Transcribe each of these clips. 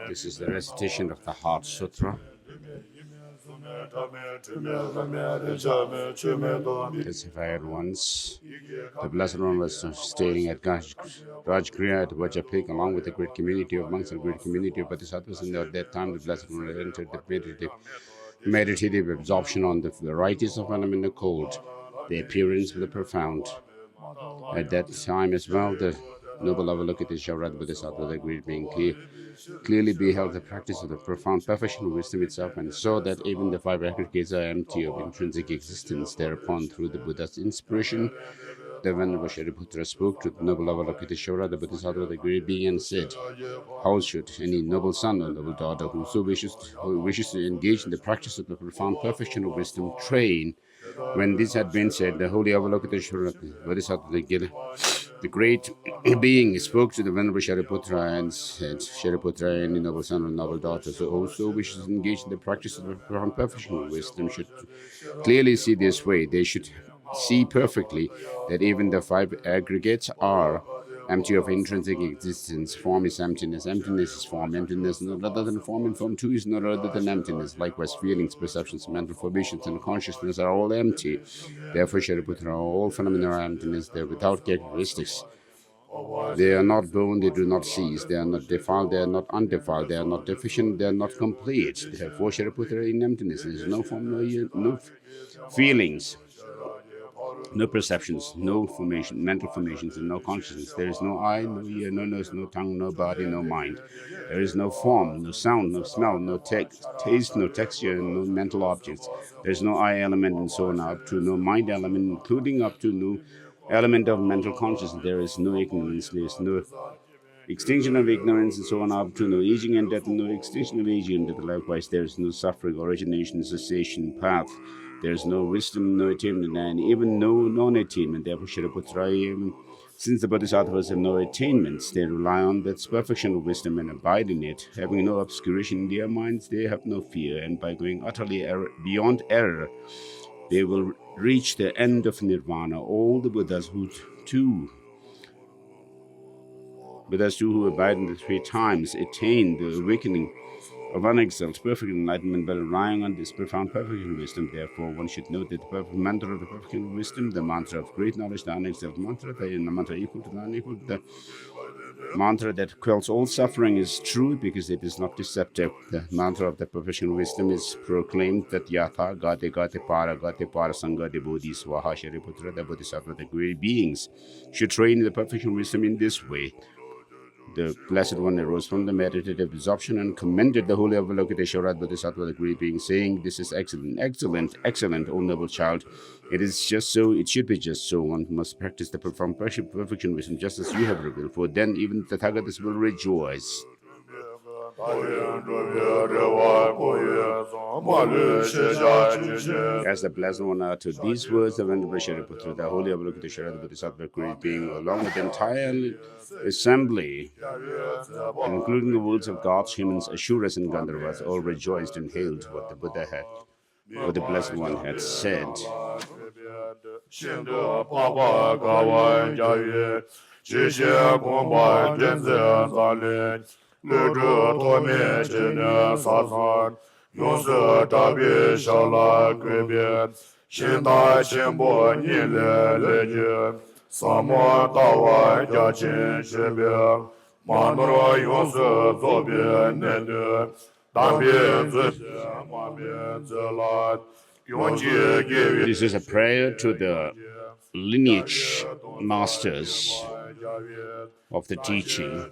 This is the recitation of the Heart Sutra. Testified once, the Blessed One was staying at Rajgriha at Vajapik along with a great community of monks and a great community of bodhisattvas, and at that time the Blessed One entered the meditative absorption on the varieties of phenomena called the appearance of the profound. At that time as well, the noble Avalokiteshvara Bodhisattva, the great being, clearly beheld the practice of the profound perfection of wisdom itself, and saw that even the five aggregates are empty of intrinsic existence. Thereupon, through the Buddha's inspiration, the Venerable Shariputra spoke to the noble Avalokiteshvara, the Bodhisattva, the great being, and said, "How should any noble son or noble daughter who wishes to engage in the practice of the profound perfection of wisdom train?" When this had been said, the holy Avalokiteshvara Bodhisattva, the great being, spoke to the Venerable Shariputra and said, "Shariputra, any noble son or noble daughter who also wishes to engage in the practice of the profound perfection of wisdom should clearly see this way. They should see perfectly that even the five aggregates are empty of intrinsic existence. Form is emptiness, emptiness is form, emptiness is not other than form, and form too is not other than emptiness. Likewise, feelings, perceptions, mental formations, and consciousness are all empty. Therefore, Shariputra, all phenomena are emptiness. They are without characteristics. They are not born, they do not cease. They are not defiled, they are not undefiled. They are not deficient, they are not complete. Therefore, Shariputra, in emptiness, there is no form, no feelings, no perceptions, no formation, mental formations, and no consciousness. There is no eye, no ear, no nose, no tongue, no body, no mind. There is no form, no sound, no smell, no taste, no texture, no mental objects. There is no I element, and so on up to no mind element, including up to no element of mental consciousness. There is no ignorance, there is no extinction of ignorance, and so on up to no aging and death, no extinction of aging and death. Likewise, there is no suffering, origination, cessation, path. There is no wisdom, no attainment, and even no non-attainment. Therefore, Shariputra, since the bodhisattvas have no attainments, they rely on that perfection of wisdom and abide in it. Having no obscuration in their minds, they have no fear, and by going utterly beyond error, they will reach the end of nirvana. All the Buddhas who abide in the three times attain the awakening of unexalted perfect enlightenment by relying on this profound perfection of wisdom. Therefore, one should note that the perfect mantra of the perfection of wisdom, the mantra of great knowledge, the unexalted mantra, the mantra equal to the unequal, the mantra that quells all suffering, is true because it is not deceptive. The mantra of the perfection of wisdom is proclaimed that Yatha Gate Para Sangate Bodhi Swaha Shariputra, the Bodhisattva, the great beings, should train in the perfection of wisdom in this way. The Blessed One arose from the meditative absorption and commended the holy Avalokiteshvara Bodhisattva, the great being, saying, "This is excellent, excellent, excellent, O noble child. It is just so, it should be just so. One must practice the profound perfection wisdom just as you have revealed, for then even the Tathagatas will rejoice." As the Blessed One uttered these words, the Venerable Shariputra, the Holy Avalokiteshvara Bodhisattva Great Being, along with the entire assembly, including the worlds of gods, humans, Asuras, and Gandharvas, all rejoiced and hailed what the Buddha had, what the Blessed One had said. This is a prayer to the lineage masters of the teaching.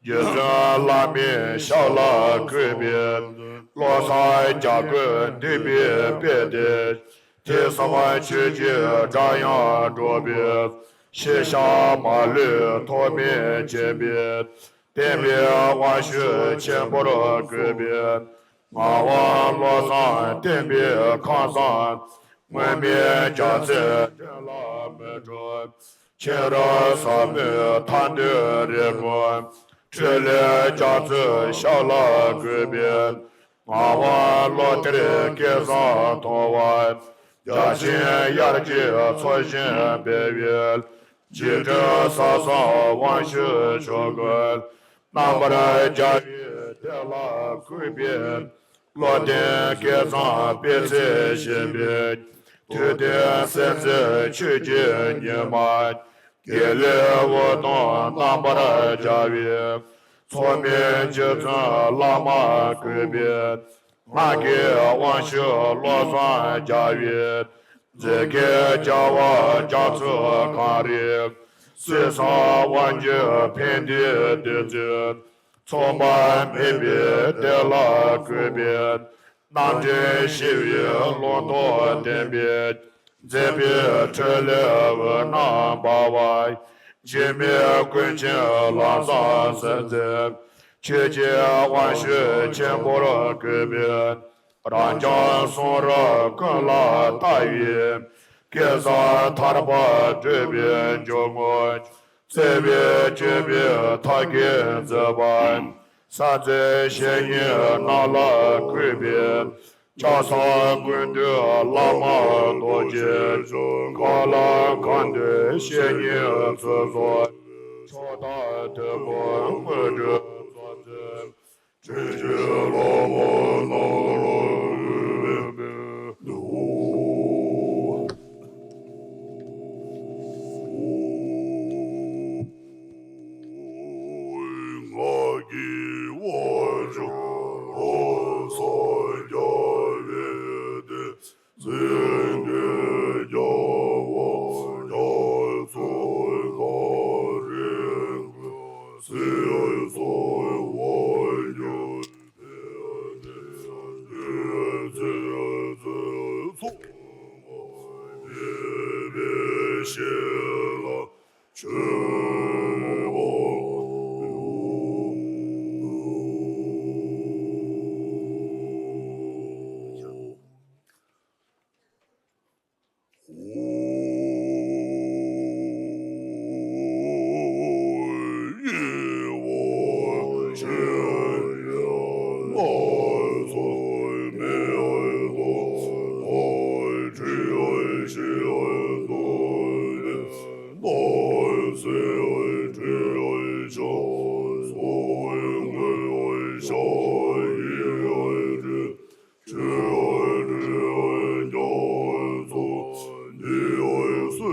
Jizan lami shala kubi, losai jagun dibi pedi, tisamai chiji jayan drobi, shisha malu tomi jibi, tembi wanshu chenporo kubi, mawan losan tembi kansan, mwemi jazi jela medro, chera sami tanda rego, chile jazi shala gubi, mawan lotere kezan towa, jashin yarji tsoshin bebil, jita sasa wanshu shogul, nambara javi dela gubi, loden kezan bezi shibi, tude senzi chuji nima, gele wodon nambara javi, tsomi jizan lama gubi, magi wanshu losan javi, zeke jawa jatsu kari, sisa wanji pendi dizi, tsoma mebi dela gubi, namji shivi londo dembi, zebi chile wana bawai, jimi kunji lansan senzi, chiji wanshu chenporo gubi, ranjan sonra kala tayi, keza tarpa jibi jomuj, sebi jibi tagin zeban, sanzi shenyi nala kubi, chasa kundu lama doji, kala kandi shenyi tsuzo, choda tebo muju tsuzi, chiji lama nala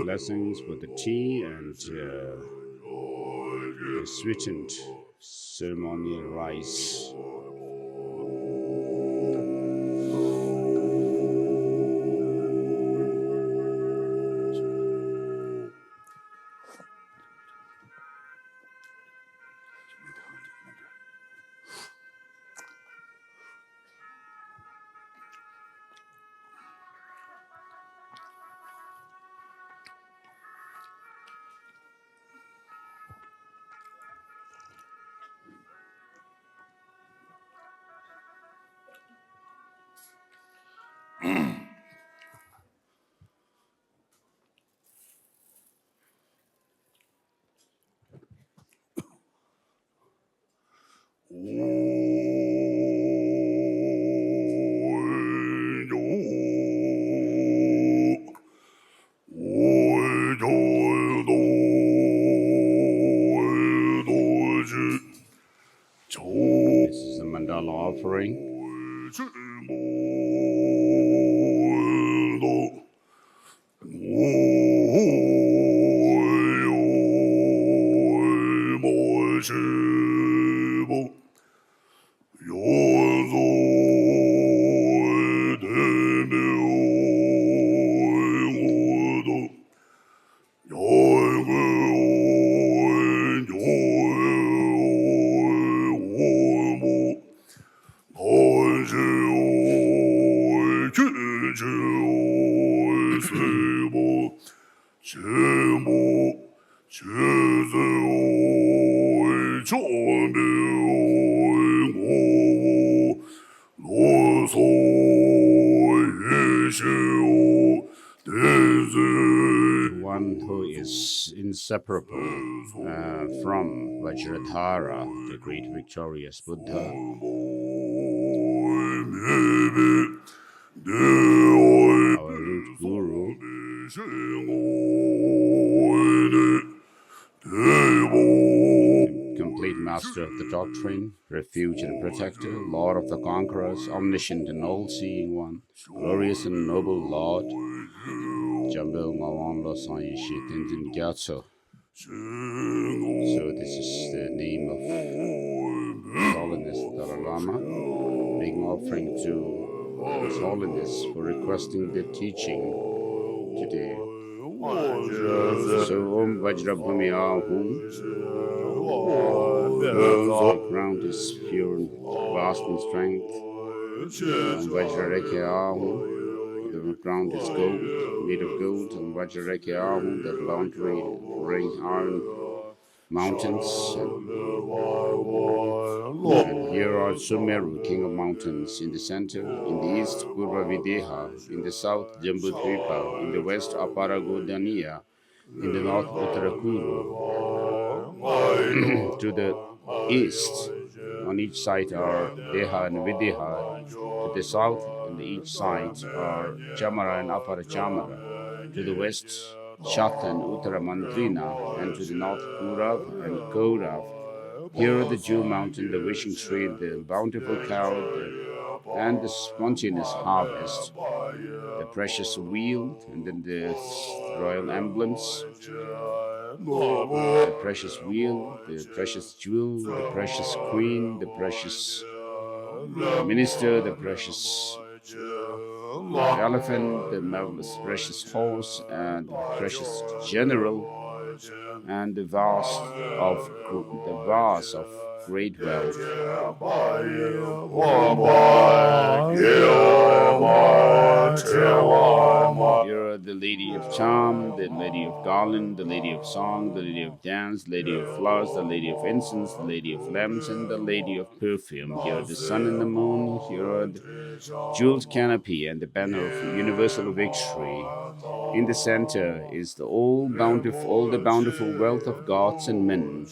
Blessings for the tea and the sweetened ceremonial rice. This is the Mandala offering. one who is inseparable from Vajradhara, the great victorious Buddha. Our root guru, complete master of the doctrine, refuge and protector, Lord of the conquerors, omniscient and all-seeing one, glorious and noble Lord, Jambel Mawan Lo San Yishi Tenzin Gyatso. So this is the name of His Holiness the Dalai Lama, making offering to His Holiness for requesting the teaching today. So Om Vajrabhumi Ahum. The ground is pure and vast in strength. Om Vajrareke Ahum. The ground is gold, made of gold. Om Vajrareke Ahum. The boundary ring iron mountains. And here are Sumeru, king of mountains, in the center, in the east, Purva Videha, in the south, Jambudvipa, in the west, Aparagodaniya, in the north, Uttarakuru. To the east, on each side are Deha and Videha. To the south, on each side are Chamara and Aparachamara. To the west, Shat and Uttaramandrina, and to the north, Kurav and Gaurav. Here are the Jew mountain, the wishing tree, the bountiful cow, and the spontaneous harvest, the precious wheel, and then the royal emblems, the precious wheel, the precious jewel, the precious queen, the precious minister, the precious elephant, the marvelous precious horse, and the precious general, and the vase of great wealth. Here are the lady of charm, the lady of garland, the lady of song, the lady of dance, the lady of flowers, the lady of incense, the lady of lamps, and the lady of perfume. Here are the sun and the moon. Here are the jeweled canopy and the banner of universal victory. In the center is all the bountiful wealth of gods and men.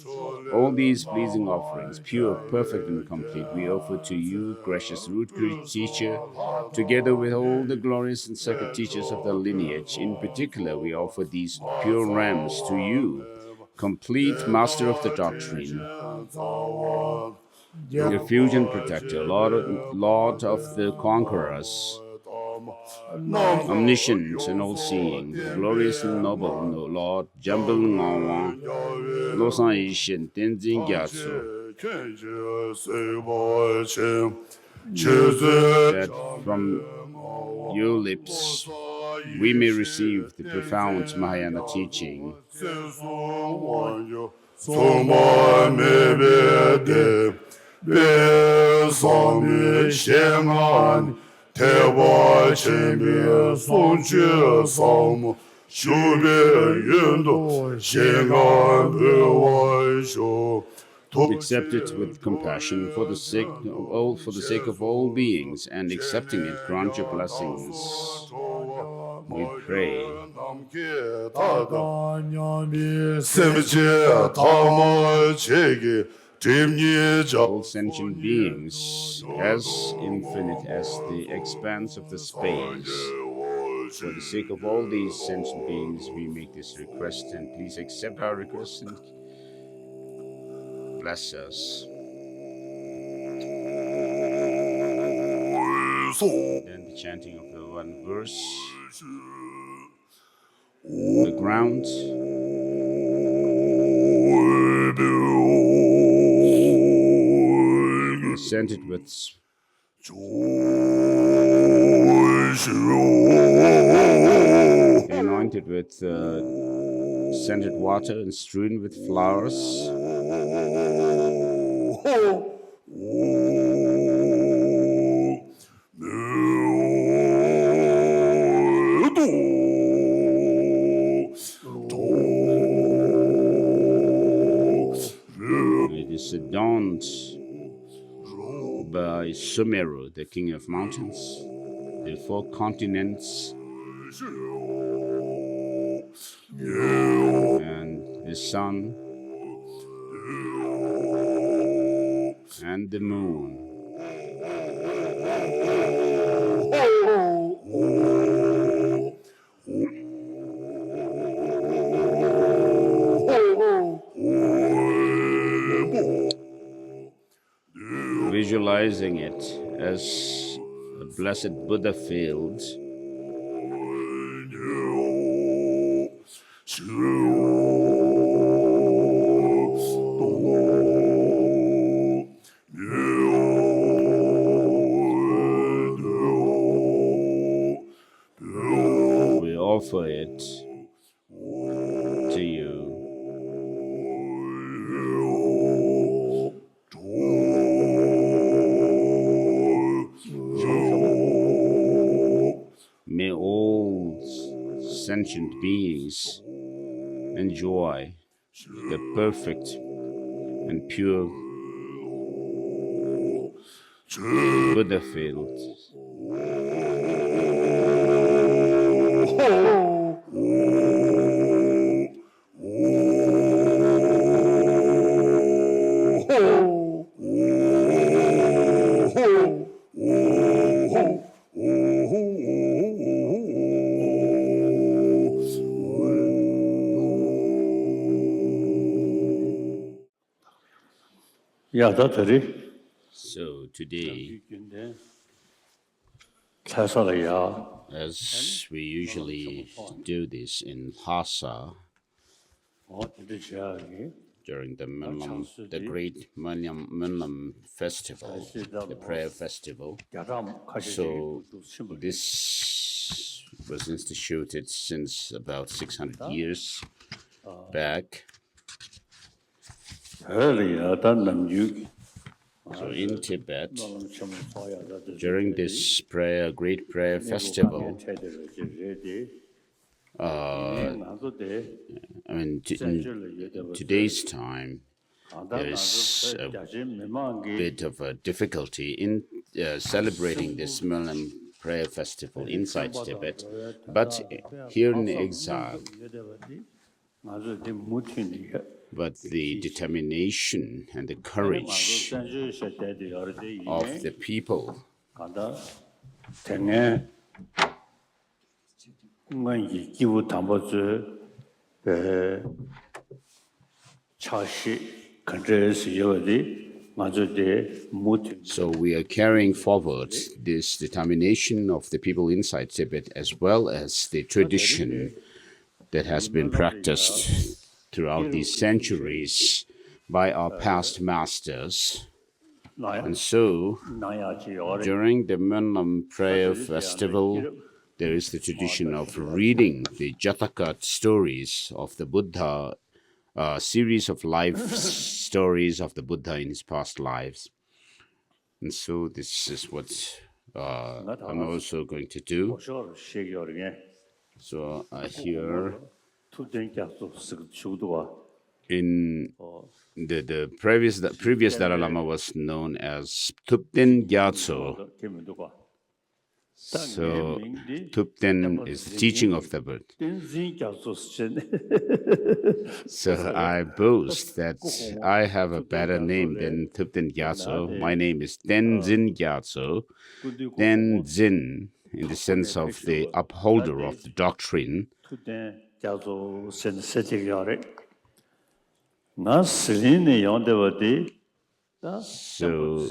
All these pleasing offerings, pure, perfect, and complete, we offer to you, gracious root teacher, together with all the glorious and sacred teachers of the lineage. In particular, we offer these pure rams to you, complete master of the doctrine, refuge and protector, Lord of the conquerors, omniscient and all-seeing, glorious and noble, Lord, Jambul Ngawa, Lo San Yishin Tenzin Gyatso. That from your lips we may receive the profound Mahayana teaching. Accept it with compassion for the sake of all beings, and accepting it, grant your blessings. We pray. All sentient beings, as infinite as the expanse of the space. For the sake of all these sentient beings, we make this request, and please accept our request and bless us. Then the chanting of the one verse. The ground is scented with anointed with scented water and strewn with flowers. crowned by Sumeru, the king of mountains, the 4 continents, and the sun and the moon. Visualizing it as a blessed Buddha field, we offer it to you. May all sentient beings enjoy the perfect and pure Buddha field. So today, as we usually do this in Lhasa, during the great Minlam festival, the prayer festival. So this was instituted since about 600 years back. So in Tibet, during this great prayer festival, in today's time, there is a bit of a difficulty in celebrating this Minlam prayer festival inside Tibet, but here in exile. But the determination and the courage of the people so we are carrying forward this determination of the people inside Tibet, as well as the tradition that has been practiced throughout these centuries by our past masters. And so, during the Minlam prayer festival, there is the tradition of reading the Jataka stories of the Buddha, series of life stories of the Buddha in his past lives. And so this is what I'm also going to do. So here, in the previous Dalai Lama was known as Thupten Gyatso. So Thupten is the teaching of the Buddha. So I boast that I have a better name than Thupten Gyatso. My name is Tenzin Gyatso. Tenzin, in the sense of the upholder of the doctrine. So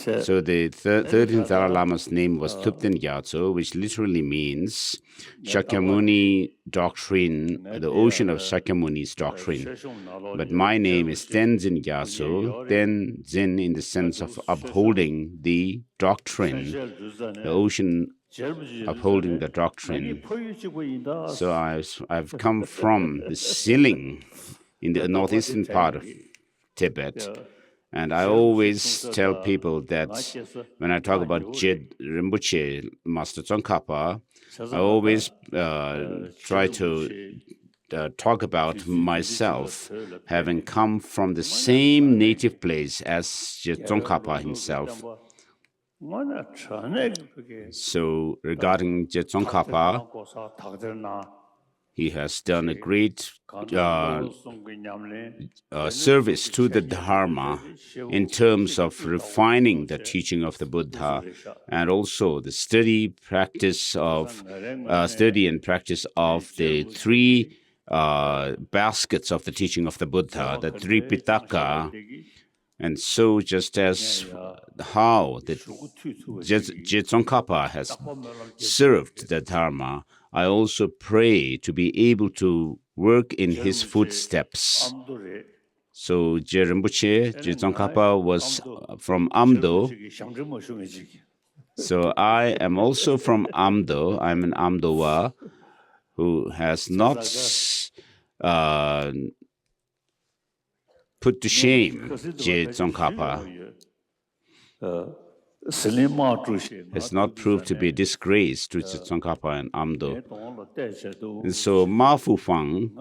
So the 13th Dalai Lama's name was Thupten Gyatso, which literally means Shakyamuni doctrine, the ocean of Shakyamuni's doctrine. But my name is Tenzin Gyatso, Tenzin in the sense of upholding the doctrine, the ocean upholding the doctrine. So I've come from the ceiling in the northeastern part of Tibet, And I always tell people that when I talk about Jid Rinpoche, Master Tsongkhapa, I always try to talk about myself having come from the same native place as Tsongkhapa himself. So regarding Tsongkhapa, he has done a great service to the Dharma in terms of refining the teaching of the Buddha, and also the study and practice of the three baskets of the teaching of the Buddha, the three Pitaka. And so just as how the Tsongkhapa has served the Dharma, I also pray to be able to work in his footsteps. So Je Rinpoche, Je Tsongkhapa was from Amdo. So I am also from Amdo. I'm an Amdoa who has not put to shame Je Tsongkhapa, has not proved to be a disgrace to Je Tsongkhapa and Amdo. And so Ma Fufang,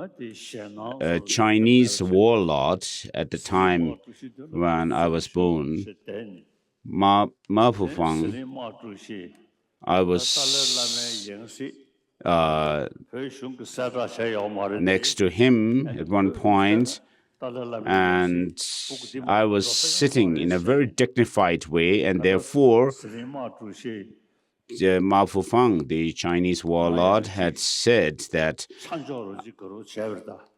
a Chinese warlord at the time when I was born, Ma Fufang, I was next to him at one point, and I was sitting in a very dignified way, and therefore Ma Fufang, the Chinese warlord, had said that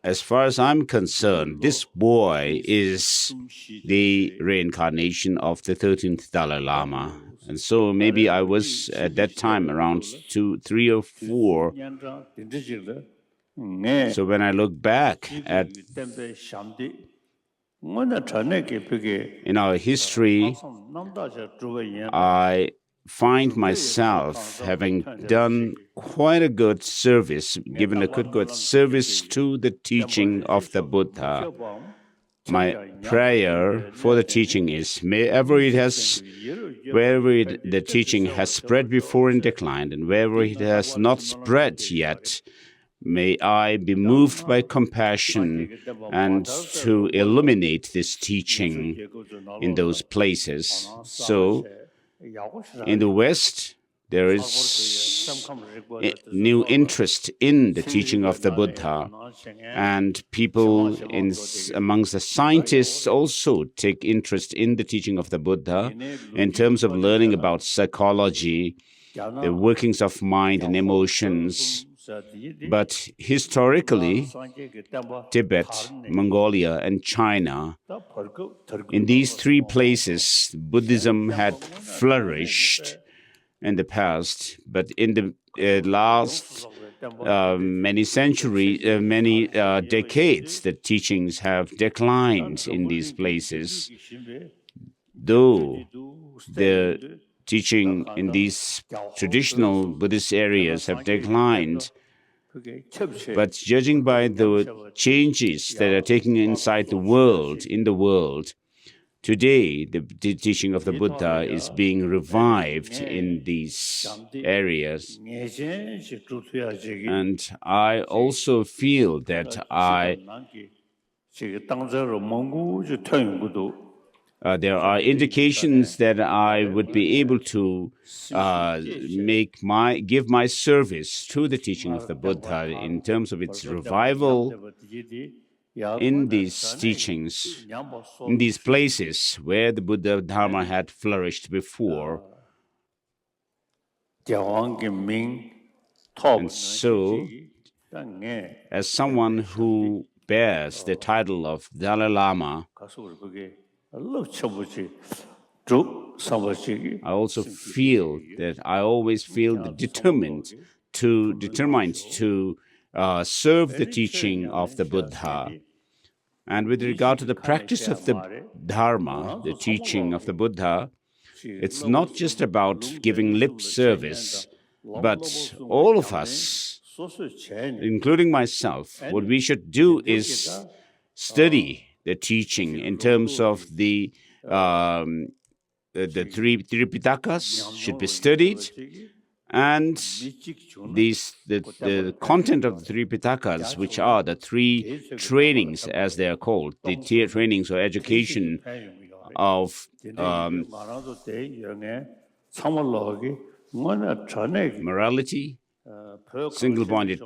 as far as I'm concerned, this boy is the reincarnation of the 13th Dalai Lama. And so maybe I was at that time around 2, 3 or 4. So when I look back at in our history, I find myself having done quite a good service, given a good service to the teaching of the Buddha. My prayer for the teaching is, wherever the teaching has spread before and declined, and wherever it has not spread yet, may I be moved by compassion and to illuminate this teaching in those places. So, in the West, there is a new interest in the teaching of the Buddha, and people amongst the scientists also take interest in the teaching of the Buddha in terms of learning about psychology, the workings of mind and emotions. But historically, Tibet, Mongolia, and China, in these three places, Buddhism had flourished in the past, but in the last many decades, the teachings have declined in these places. Though the teaching in these traditional Buddhist areas have declined, but judging by the changes that are taking inside the world, today the teaching of the Buddha is being revived in these areas. And I also feel that there are indications that I would be able to give my service to the teaching of the Buddha in terms of its revival in these teachings, in these places where the Buddha Dharma had flourished before. And so, as someone who bears the title of Dalai Lama, I also feel that I always feel determined to serve the teaching of the Buddha. And with regard to the practice of the Dharma, the teaching of the Buddha, it's not just about giving lip service, but all of us, including myself, what we should do is study the teaching in terms of the three Pitakas should be studied, and the content of the three Pitakas, which are the three trainings, as they are called, the trainings or education of morality, single-minded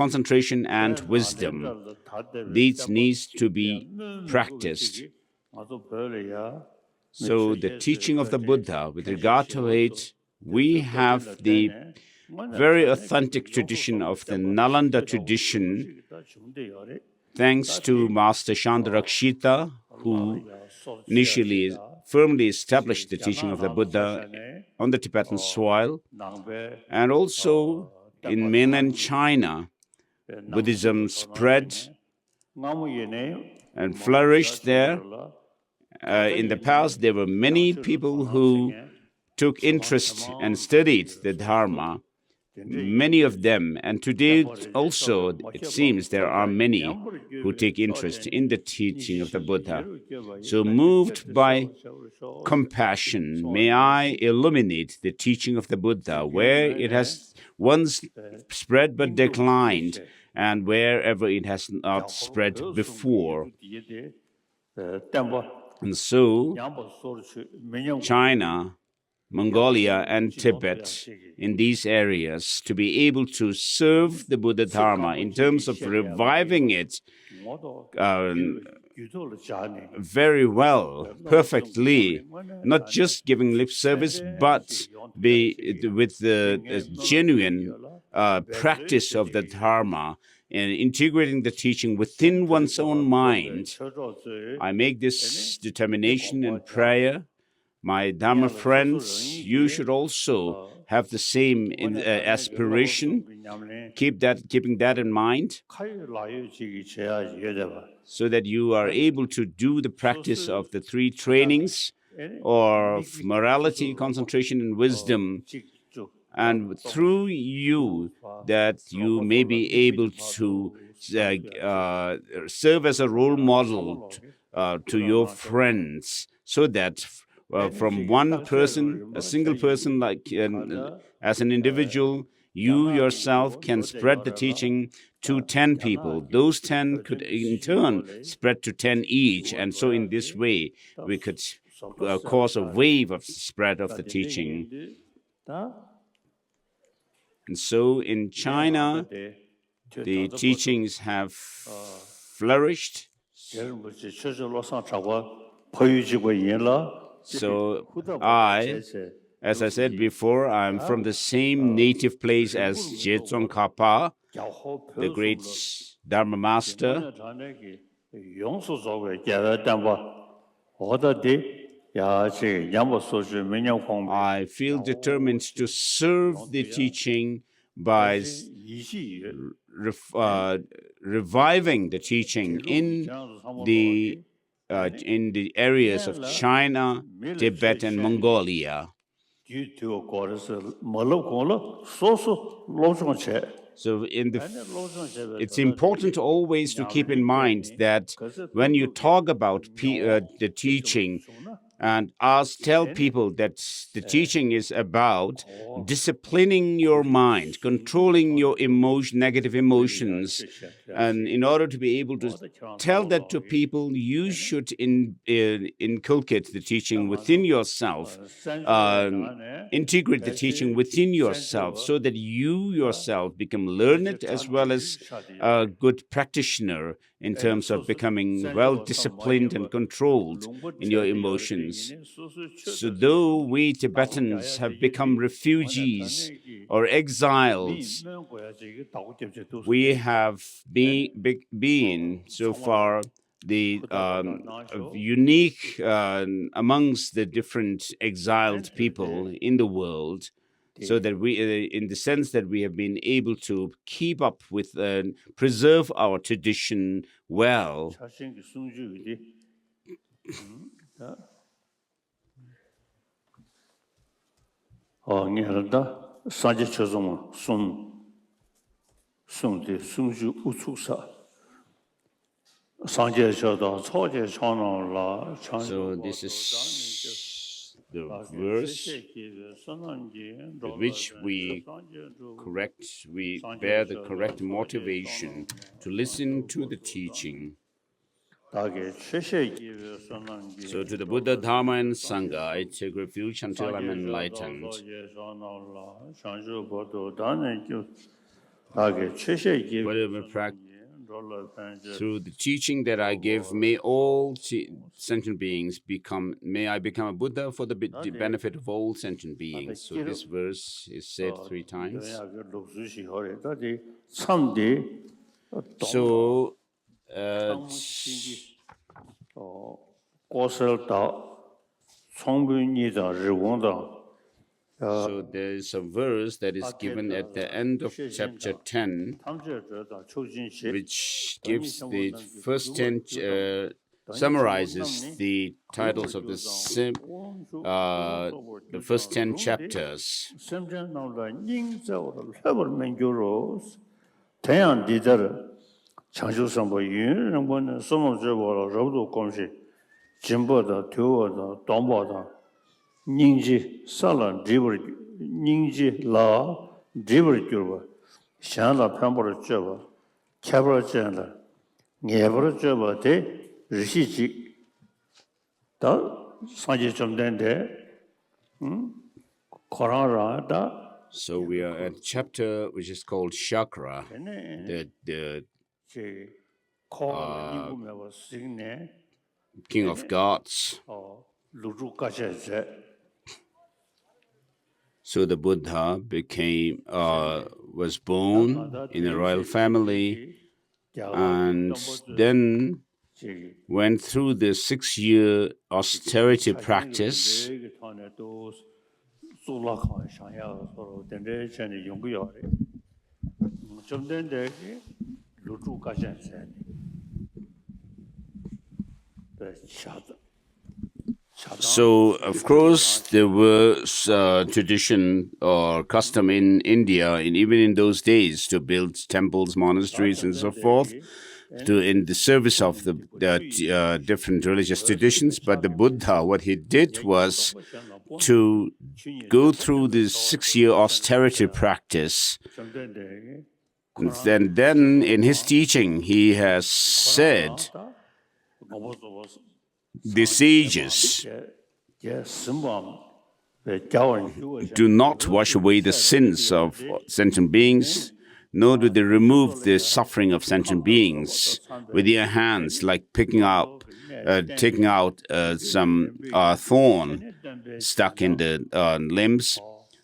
concentration, and wisdom. These needs to be practiced. So the teaching of the Buddha, with regard to it, we have the very authentic tradition of the Nalanda tradition, thanks to Master Shantarakshita, who initially firmly established the teaching of the Buddha on the Tibetan soil, and also in mainland China, Buddhism spread and flourished there. In the past, there were many people who took interest and studied the Dharma, many of them, and today also it seems there are many who take interest in the teaching of the Buddha. So moved by compassion, may I illuminate the teaching of the Buddha where it has once spread but declined, and wherever it has not spread before. And so, China, Mongolia, and Tibet, in these areas, to be able to serve the Buddha Dharma in terms of reviving it very well, perfectly, not just giving lip service, but with the genuine practice of the Dharma and integrating the teaching within one's own mind. I make this determination and prayer. My Dharma friends, you should also have the same aspiration. Keeping that in mind, so that you are able to do the practice of the three trainings of morality, concentration, and wisdom, and through you, that you may be able to serve as a role model to your friends, so that from one person, a single person, like as an individual, you yourself can spread the teaching to 10 people. Those 10 could in turn spread to 10 each, and so in this way we could cause a wave of spread of the teaching. And so in China, the teachings have flourished. So I, as I said before, I'm from the same native place as Jetsong Kapa, the great Dharma master. I feel determined to serve the teaching by reviving the teaching in the areas of China, Tibet, and Mongolia. So it's important always to keep in mind that when you talk about the teaching, and tell people that the teaching is about disciplining your mind, controlling your negative emotions. And in order to be able to tell that to people, you should inculcate the teaching within yourself, integrate the teaching within yourself, so that you yourself become learned as well as a good practitioner in terms of becoming well-disciplined and controlled in your emotions. So though we Tibetans have become refugees or exiles, we have been so far the unique amongst the different exiled people in the world, so that we, in the sense that we have been able to keep up with, preserve our tradition well. So this is the verse with which we bear the correct motivation to listen to the teaching. So to the Buddha, Dharma, and Sangha, I take refuge until I'm enlightened. Through the teaching that I give, may all sentient beings may I become a Buddha for the benefit of all sentient beings. So this verse is said 3 times. So, so there is a verse that is given at the end of chapter 10, which gives the first 10, summarizes the titles of the first 10 chapters. Ningji sala dribur ningji la dribur gyurba shanla pambara choba kyabara chenla ngebara choba te rishi chik da sanje chomdende korara da. So we are at chapter which is called Chakra, the King of Gods. So the Buddha was born in a royal family and then went through the 6-year austerity practice. So, of course, there was tradition or custom in India, and even in those days, to build temples, monasteries, and so forth, in the service of the different religious traditions. But the Buddha, what he did was to go through this 6-year austerity practice. And then in his teaching, he has said, the sages do not wash away the sins of sentient beings, nor do they remove the suffering of sentient beings with their hands, like taking out some thorn stuck in the limbs,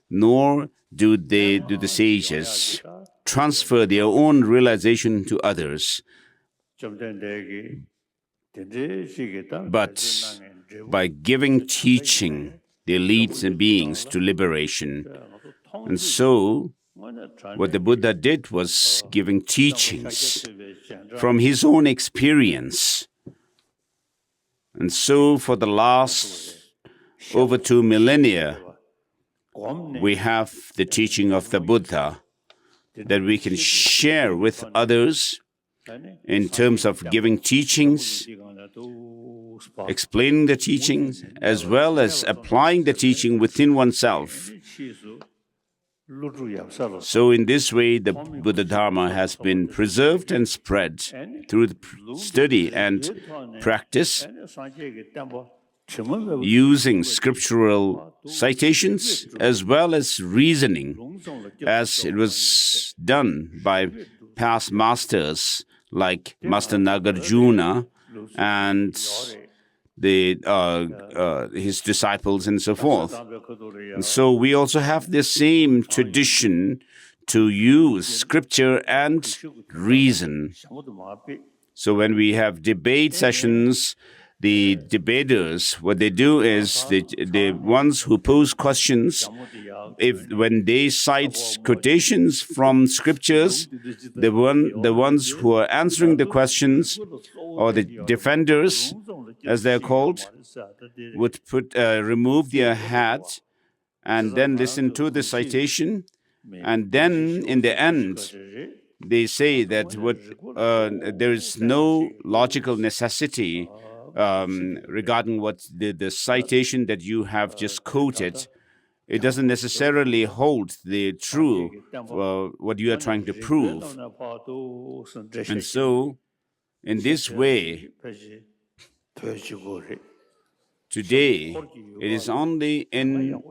nor do the sages transfer their own realization to others. But by giving teaching, they lead the beings to liberation. And so, what the Buddha did was giving teachings from his own experience. And so, for the last over 2 millennia, we have the teaching of the Buddha that we can share with others in terms of giving teachings, explaining the teachings, as well as applying the teaching within oneself. So in this way, the Buddha Dharma has been preserved and spread through the study and practice, using scriptural citations as well as reasoning, as it was done by past masters like Master Nagarjuna and his disciples and so forth. And so we also have the same tradition to use scripture and reason. So when we have debate sessions, the debaters, what they do is the ones who pose questions, when they cite quotations from scriptures, the ones who are answering the questions, or the defenders, as they're called, would remove their hat and then listen to the citation, and then in the end, they say that there is no logical necessity regarding what the citation that you have just quoted. It doesn't necessarily hold the true what you are trying to prove. And so, in this way, today it is only in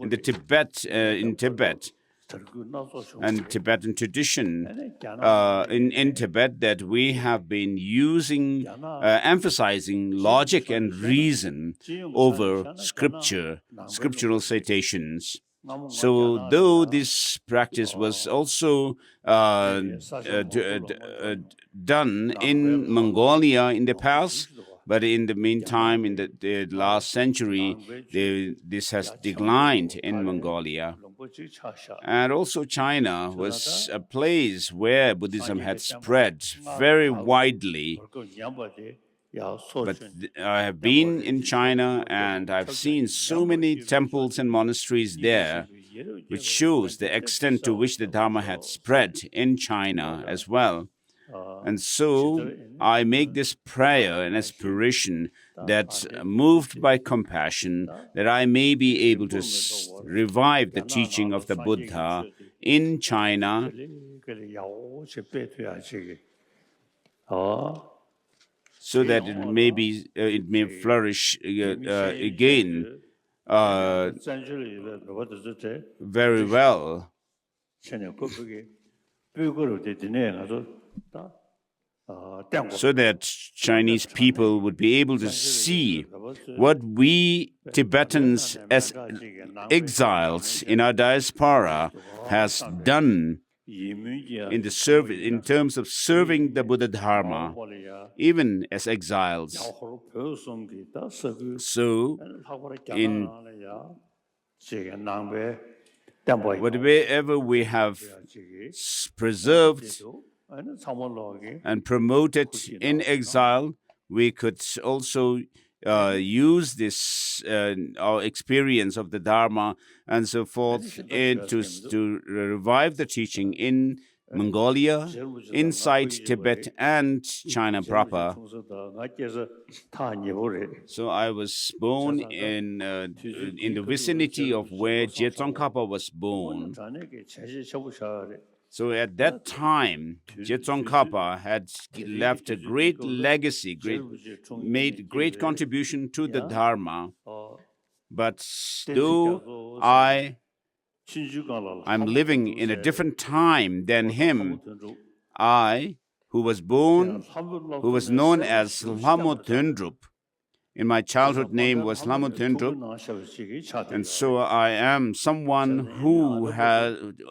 the Tibet, in Tibet, and Tibetan tradition in Tibet that we have been using, emphasizing logic and reason over scriptural citations. So, though this practice was also done in Mongolia in the past, but in the meantime, in the last century, this has declined in Mongolia. And also China was a place where Buddhism had spread very widely. But I have been in China and I've seen so many temples and monasteries there, which shows the extent to which the Dharma had spread in China as well. And so I make this prayer and aspiration that, moved by compassion, that I may be able to revive the teaching of the Buddha in China, so that it may flourish again very well. So that Chinese people would be able to see what we Tibetans as exiles in our diaspora has done in terms of serving the Buddha Dharma, even as exiles. So, in whatever we have preserved and promoted in exile, we could also use this our experience of the Dharma and so forth to revive the teaching in Mongolia, inside Tibet, and China proper. So I was born in the vicinity of where Jataka was born. So at that time, Jataka had left a great legacy, made great contribution to the Dharma. But though I'm living in a different time than him, I, who was known as Lhamo Thundrup, in my childhood name was Lhamo Thundrup, and so I am someone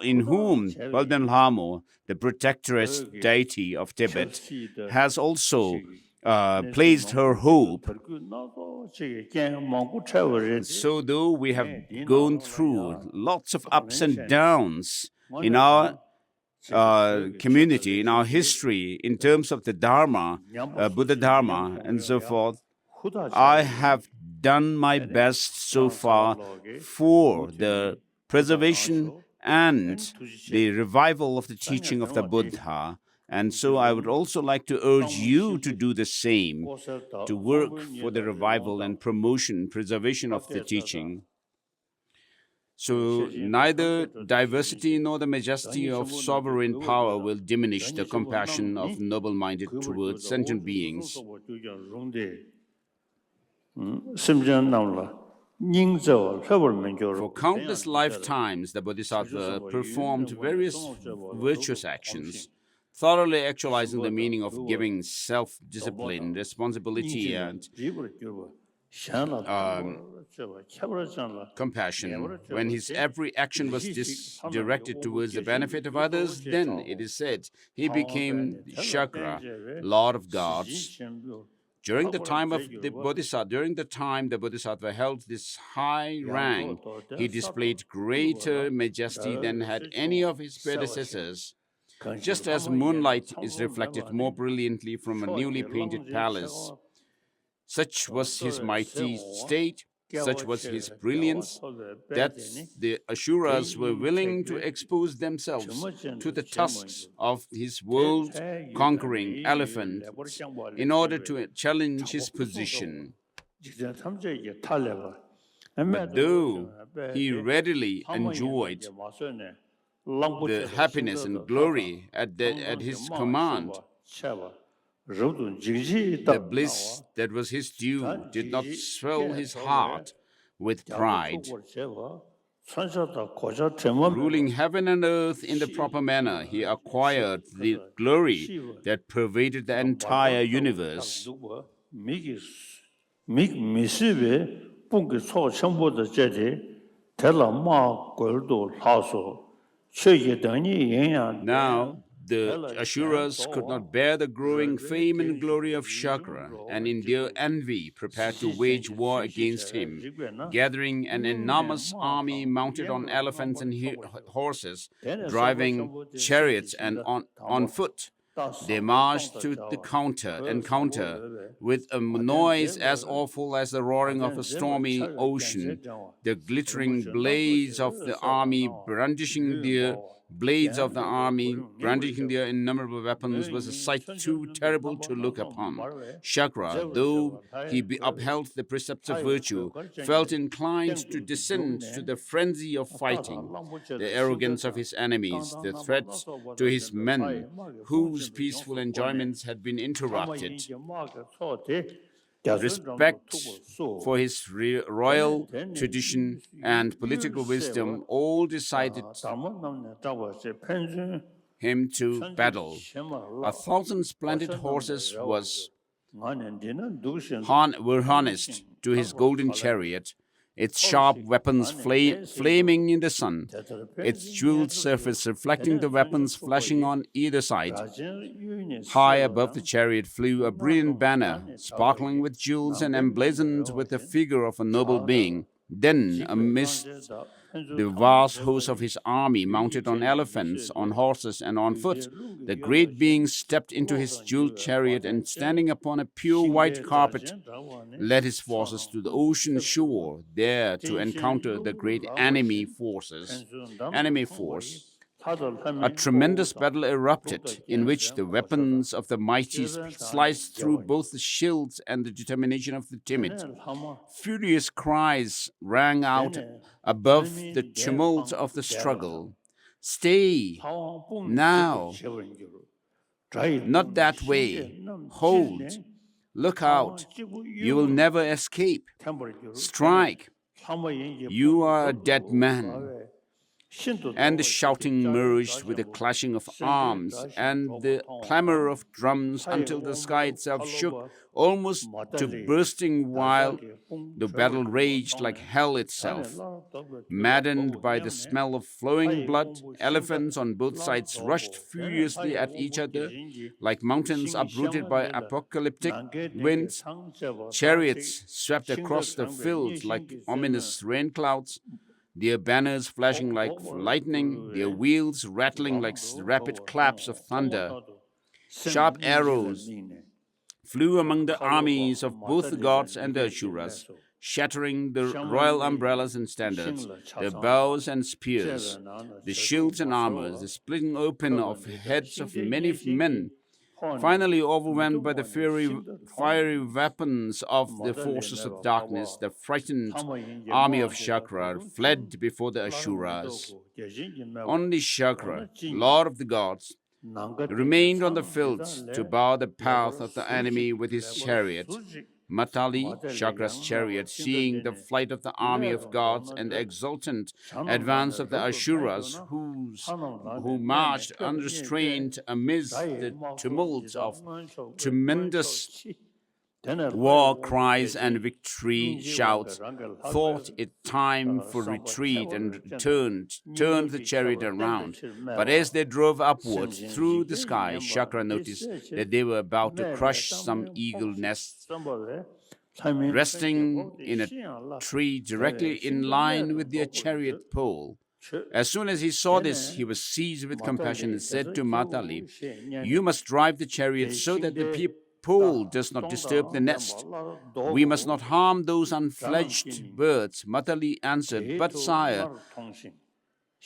in whom Balden Lhamo, the protectoress deity of Tibet, has also placed her hope. So though we have gone through lots of ups and downs in our community, in our history, in terms of the Dharma, Buddha Dharma, and so forth, I have done my best so far for the preservation and the revival of the teaching of the Buddha. And so I would also like to urge you to do the same, to work for the revival and preservation of the teaching. So neither diversity nor the majesty of sovereign power will diminish the compassion of noble-minded towards sentient beings. For countless lifetimes, the Bodhisattva performed various virtuous actions, thoroughly actualizing the meaning of giving self-discipline, responsibility, and compassion. When his every action was directed towards the benefit of others, then it is said he became Chakra, Lord of Gods. During the time the Bodhisattva held this high rank, he displayed greater majesty than had any of his predecessors. Just as moonlight is reflected more brilliantly from a newly painted palace, such was his mighty state. Such was his brilliance that the Asuras were willing to expose themselves to the tusks of his world-conquering elephant in order to challenge his position. But though he readily enjoyed the happiness and glory at his command, the bliss that was his due did not swell his heart with pride. Ruling heaven and earth in the proper manner, he acquired the glory that pervaded the entire universe. Now, the Asuras could not bear the growing fame and glory of Chakra, and in their envy prepared to wage war against him, gathering an enormous army mounted on elephants and horses, driving chariots and on foot. They marched to the encounter with a noise as awful as the roaring of a stormy ocean. The glittering blades of the army brandishing their innumerable weapons was a sight too terrible to look upon. Chakra, though he upheld the precepts of virtue, felt inclined to descend to the frenzy of fighting. The arrogance of his enemies, the threats to his men, whose peaceful enjoyments had been interrupted, respect for his royal tradition and political wisdom all decided him to battle. 1,000 splendid horses were harnessed to his golden chariot, its sharp weapons flaming in the sun, its jeweled surface reflecting the weapons flashing on either side. High above the chariot flew a brilliant banner, sparkling with jewels and emblazoned with the figure of a noble being. Then, amidst the vast host of his army mounted on elephants, on horses, and on foot, the great being stepped into his jeweled chariot and, standing upon a pure white carpet, led his forces to the ocean shore, there to encounter the great enemy force. A tremendous battle erupted, in which the weapons of the mighty sliced through both the shields and the determination of the timid. Furious cries rang out above the tumult of the struggle. "Stay! Now! Not that way! Hold! Look out! You will never escape! Strike! You are a dead man!" And the shouting merged with the clashing of arms and the clamor of drums until the sky itself shook almost to bursting, while the battle raged like hell itself. Maddened by the smell of flowing blood, elephants on both sides rushed furiously at each other like mountains uprooted by apocalyptic winds. Chariots swept across the fields like ominous rain clouds, their banners flashing like lightning, their wheels rattling like rapid claps of thunder. Sharp arrows flew among the armies of both the gods and the Asuras, shattering the royal umbrellas and standards, the bows and spears, the shields and armors, the splitting open of heads of many men. Finally, overwhelmed by the fiery weapons of the forces of darkness, the frightened army of Chakra fled before the Asuras. Only Chakra, Lord of the gods, remained on the fields to bar the path of the enemy with his chariot. Matali, Chakra's chariot, seeing the flight of the army of gods and the exultant advance of the Asuras, who marched unrestrained amidst the tumult of tremendous war cries and victory shouts, thought it time for retreat and turned the chariot around. But as they drove upwards through the sky, Chakra noticed that they were about to crush some eagle nests resting in a tree directly in line with their chariot pole. As soon as he saw this, he was seized with compassion and said to Matali, "You must drive the chariot so that the pole does not disturb the nest. We must not harm those unfledged birds, Matali answered. But sire,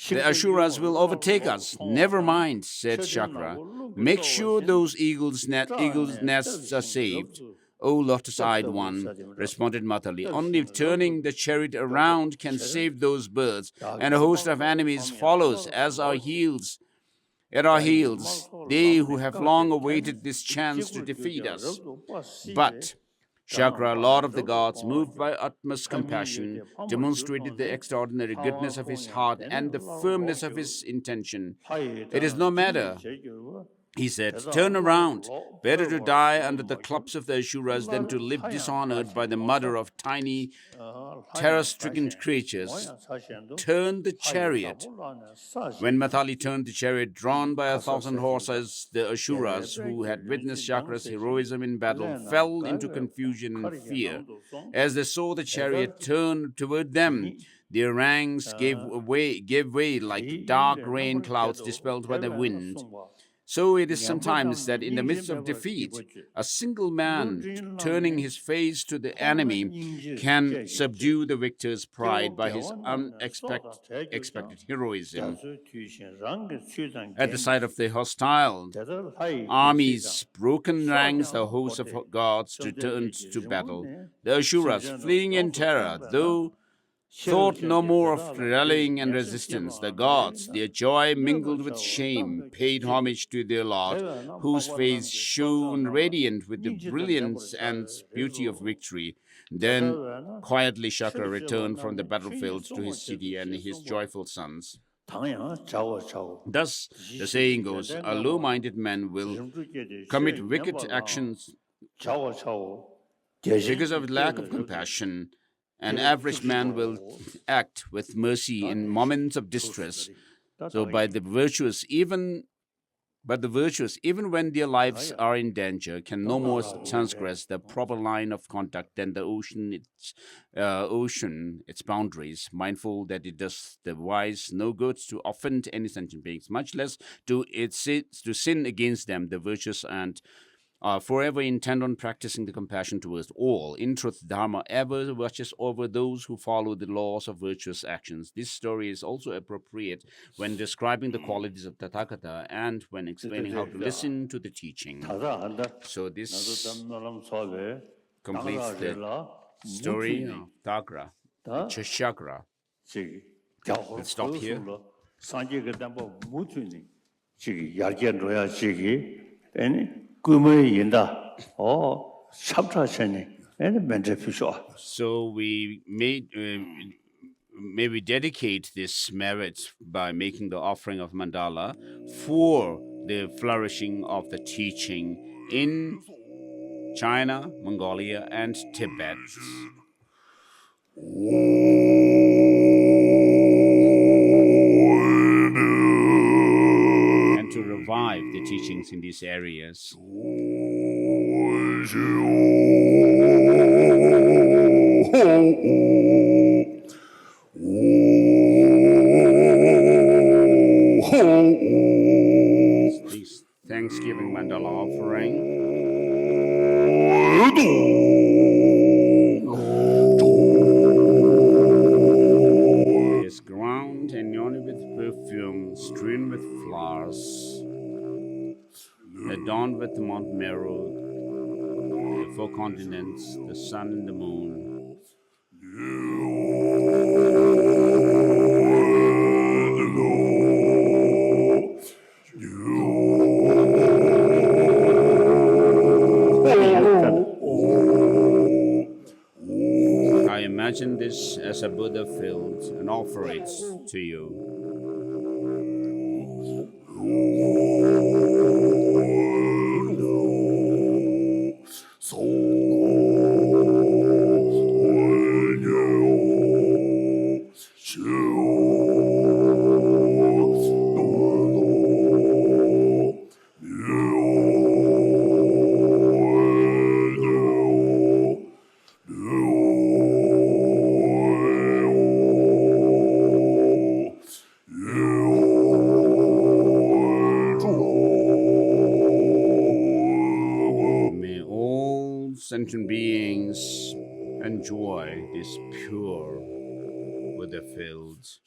the Asuras will overtake us. Never mind, said Chakra. Make sure those eagles' nests are saved. O lotus-eyed one, responded Matali, only turning the chariot around can save those birds, and a host of enemies follows at our heels, they who have long awaited this chance to defeat us. But Chakra, Lord of the gods, moved by utmost compassion, demonstrated the extraordinary goodness of his heart and the firmness of his intention. It is no matter, he said, turn around. Better to die under the clubs of the Asuras than to live dishonored by the murder of tiny, terror-stricken creatures. Turn the chariot. When Matali turned the chariot, drawn by 1,000 horses, the Asuras, who had witnessed Chakra's heroism in battle, fell into confusion and fear. As they saw the chariot turn toward them, their ranks gave way like dark rain clouds dispelled by the wind. So it is sometimes that in the midst of defeat, a single man turning his face to the enemy can subdue the victor's pride by his unexpected heroism. At the sight of the hostile army's broken ranks, the host of gods returned to battle. The Asuras, fleeing in terror, though thought no more of rallying and resistance. The gods, their joy mingled with shame, paid homage to their lord, whose face shone radiant with the brilliance and beauty of victory. Then quietly Chakra returned from the battlefield to his city and his joyful sons. Thus, the saying goes, a low-minded man will commit wicked actions because of lack of compassion. An average man will act with mercy in moments of distress. So the virtuous, even when their lives are in danger, can no more transgress the proper line of conduct than the ocean its boundaries, mindful that it does the wise no good to offend any sentient beings, much less to sin against them, the virtuous, and forever intent on practicing the compassion towards all. In truth, Dharma ever watches over those who follow the laws of virtuous actions. This story is also appropriate when describing the qualities of Tathagata and when explaining how to listen to the teaching. So this completes the story of Chakra. Let's stop here. So we may we dedicate this merit by making the offering of Mandala for the flourishing of the teaching in China, Mongolia, and Tibet. And to revive the teachings in these areas. This Thanksgiving Mandala offering. Is ground and yoni with perfume, strewn with flowers, adorned with Mount Meru, the four continents, the sun and the moon. I imagine this as a Buddha field and offer it to you. sentient beings enjoy this pure Buddha fields.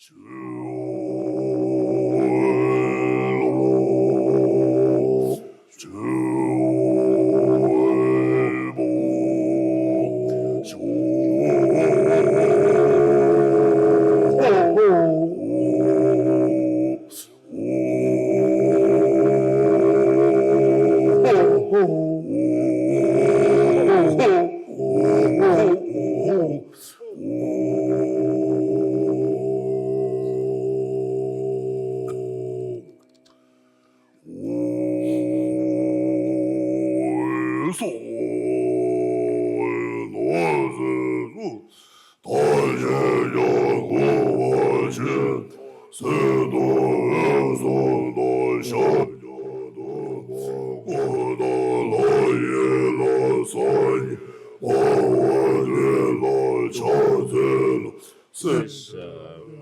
This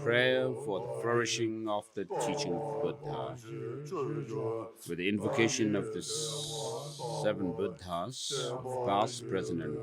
prayer for the flourishing of the teaching of Buddha, with the invocation of the seven Buddhas, past, present, and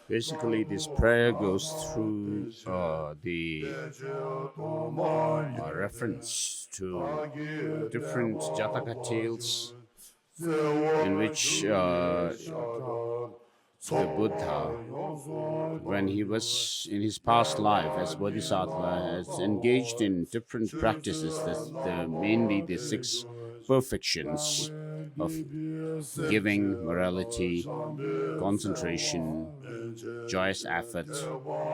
basically, this prayer goes through the reference to different Jataka Tales in which the Buddha, when he was in his past life as Bodhisattva, has engaged in different practices, mainly the six perfections of giving, morality, concentration, joyous effort,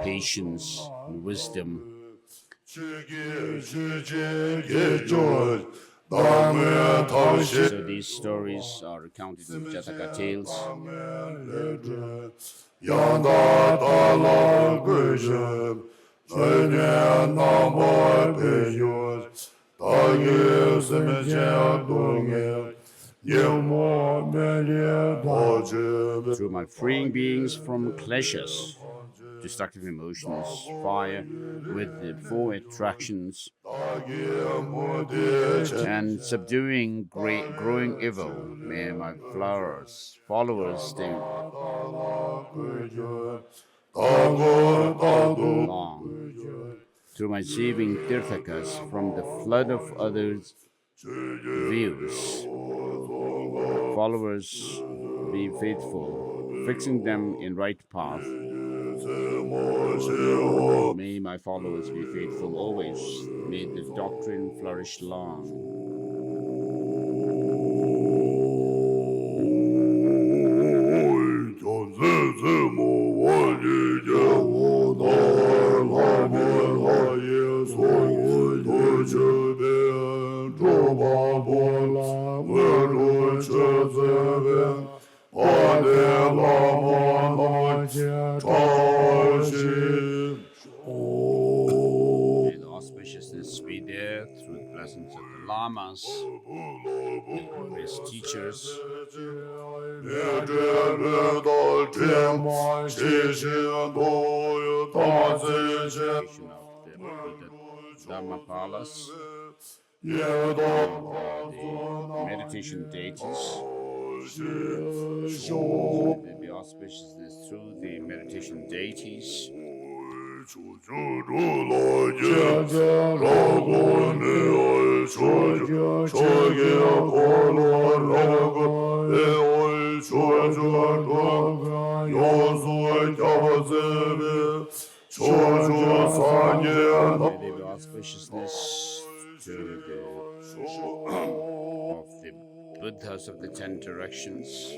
patience, and wisdom. So these stories are recounted in Jataka Tales. Through my freeing beings from kleshas, destructive emotions, fire with the four attractions, and subduing growing evil, may my followers stay long. Through my saving tirthakas from the flood of others' views, followers be faithful, fixing them in right path. May my followers be faithful always. May the doctrine flourish long. lamas, his teachers, Dharmapalas, the meditation deities, the auspiciousness through the meditation deities. The auspiciousness to of the Buddhas of the 10 directions.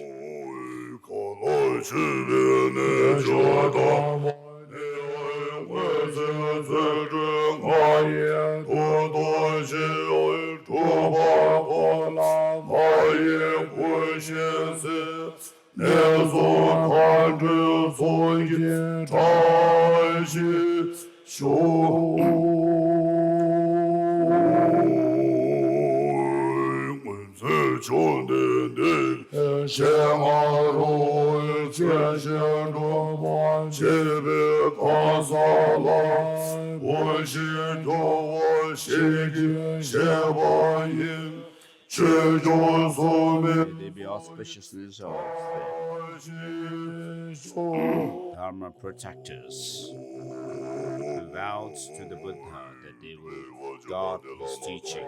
May they be auspiciousness of the Dharma protectors who vowed to the Buddha that they will guard his teaching.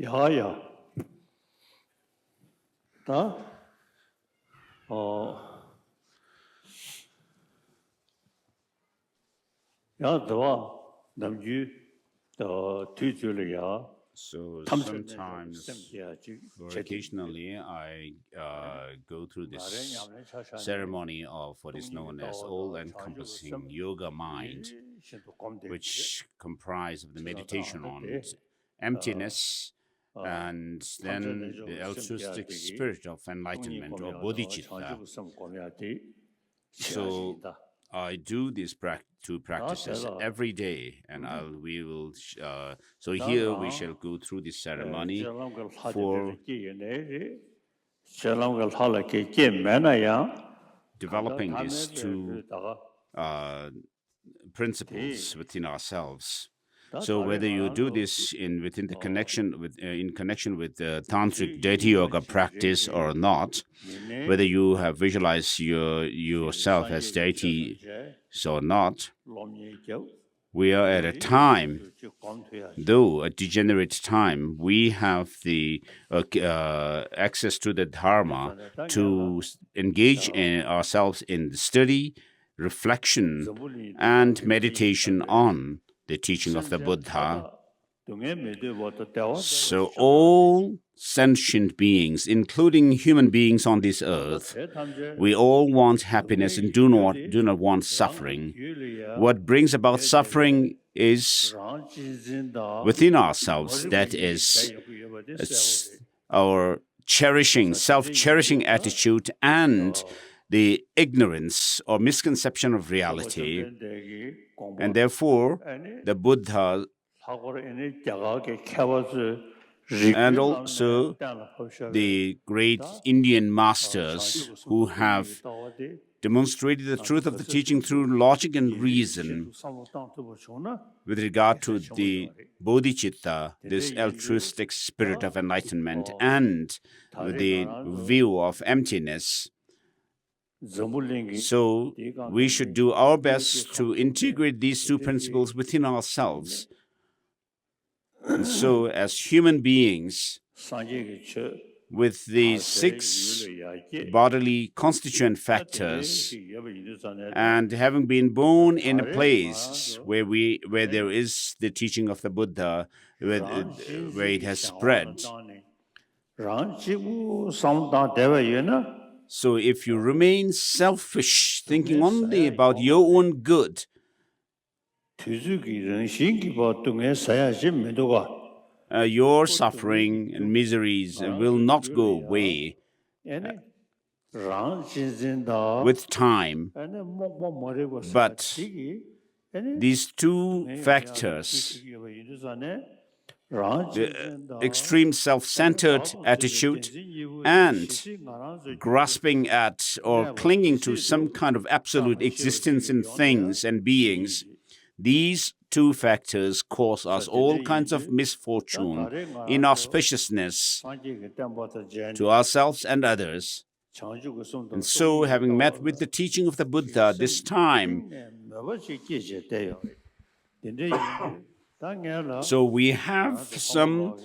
야야. 다 야도와 남주 뒤줄이야. So sometimes, or occasionally, I go through this ceremony of what is known as all-encompassing yoga mind, which comprise of the meditation on emptiness and then the altruistic spirit of enlightenment or bodhichitta. So I do these two practices every day, and so here we shall go through this ceremony for developing these two principles within ourselves. So whether you do this in connection with the tantric deity yoga practice or not, whether you have visualized yourself as deity or not, we are at a time, though a degenerate time, we have the access to the Dharma to engage ourselves in the study, reflection, and meditation on the teaching of the Buddha. So all sentient beings, including human beings on this earth, we all want happiness and do not want suffering. What brings about suffering is within ourselves, that is our self-cherishing attitude and the ignorance or misconception of reality. And therefore, the Buddha and also the great Indian masters who have demonstrated the truth of the teaching through logic and reason with regard to the bodhicitta, this altruistic spirit of enlightenment, and the view of emptiness. So we should do our best to integrate these two principles within ourselves. And so as human beings, with the 6 bodily constituent factors, And having been born in a place where there is the teaching of the Buddha, where it has spread. So if you remain selfish, thinking only about your own good, your suffering and miseries will not go away with time. But these two factors, the extreme self-centered attitude and grasping at or clinging to some kind of absolute existence in things and beings, these two factors cause us all kinds of misfortune, inauspiciousness to ourselves and others. And so, having met with the teaching of the Buddha this time, so we have some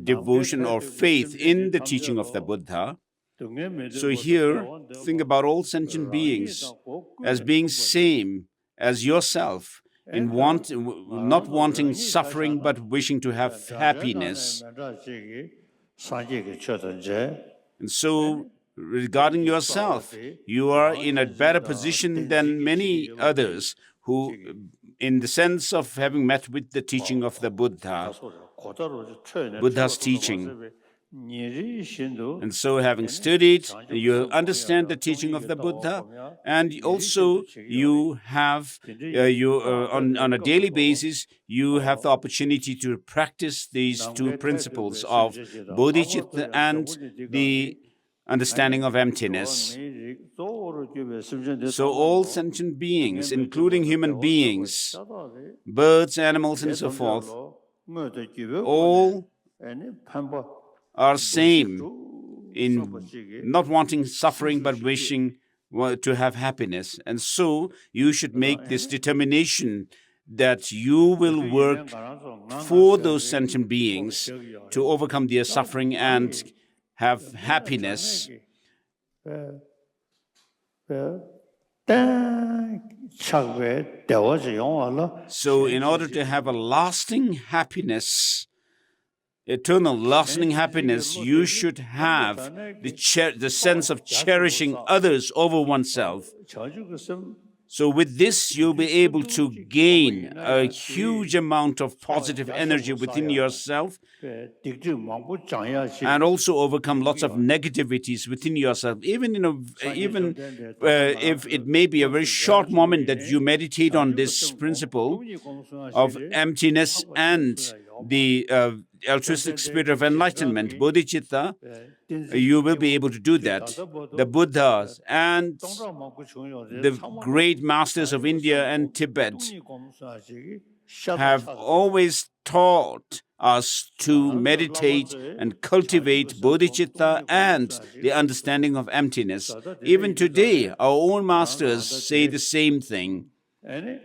devotion or faith in the teaching of the Buddha. So here, think about all sentient beings as being same as yourself in not wanting suffering but wishing to have happiness. And so, regarding yourself, you are in a better position than many others who, in the sense of having met with the teaching of the Buddha, Buddha's teaching. And so, having studied, you understand the teaching of the Buddha, and also you have, on a daily basis, you have the opportunity to practice these two principles of bodhicitta and the understanding of emptiness. So all sentient beings, including human beings, birds, animals, and so forth, all are same in not wanting suffering but wishing to have happiness. And so you should make this determination that you will work for those sentient beings to overcome their suffering and have happiness. So in order to have a lasting happiness, eternal lasting happiness, you should have the sense of cherishing others over oneself. So with this, you'll be able to gain a huge amount of positive energy within yourself and also overcome lots of negativities within yourself. Even if it may be a very short moment that you meditate on this principle of emptiness and the altruistic spirit of enlightenment, bodhicitta, you will be able to do that. The Buddhas and the great masters of India and Tibet have always taught us to meditate and cultivate bodhicitta and the understanding of emptiness. Even today, our own masters say the same thing. And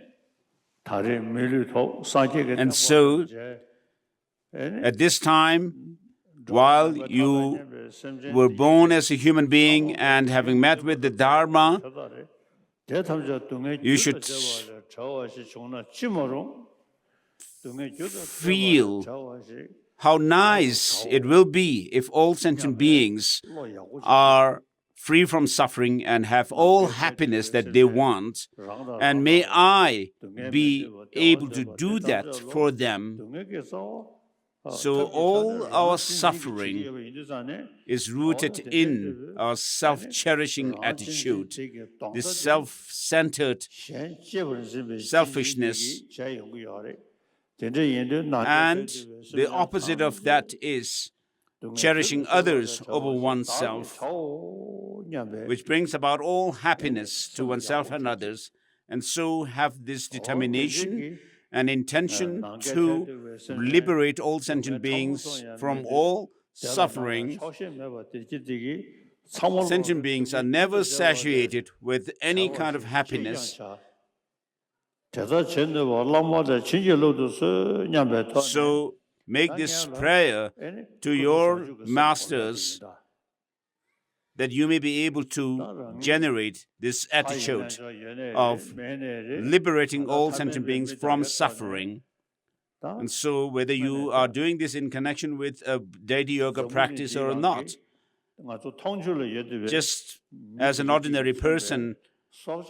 so, at this time, while you were born as a human being and having met with the Dharma, you should feel how nice it will be if all sentient beings are free from suffering and have all happiness that they want. And may I be able to do that for them. So all our suffering is rooted in our self-cherishing attitude, this self-centered selfishness. And the opposite of that is cherishing others over oneself, which brings about all happiness to oneself and others. And so have this determination and intention to liberate all sentient beings from all suffering. Sentient beings are never satiated with any kind of happiness. So make this prayer to your masters that you may be able to generate this attitude of liberating all sentient beings from suffering. And so whether you are doing this in connection with a deity yoga practice or not, just as an ordinary person, so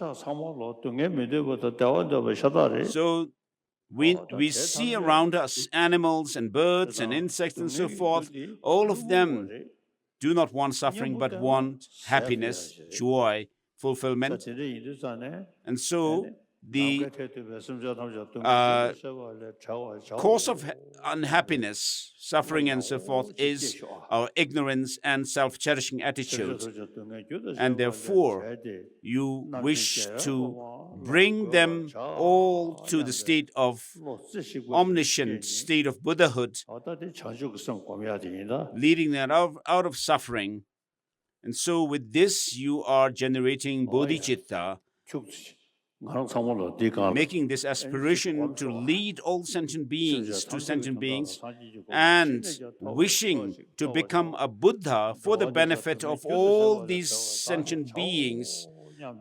we see around us animals and birds and insects and so forth. All of them do not want suffering but want happiness, joy, fulfillment. And so the cause of unhappiness, suffering and so forth is our ignorance and self-cherishing attitude. And therefore, you wish to bring them all to the state of omniscient state of Buddhahood, leading them out of suffering. And so with this, you are generating bodhicitta, making this aspiration to lead all sentient beings to sentient beings and wishing to become a Buddha for the benefit of all these sentient beings,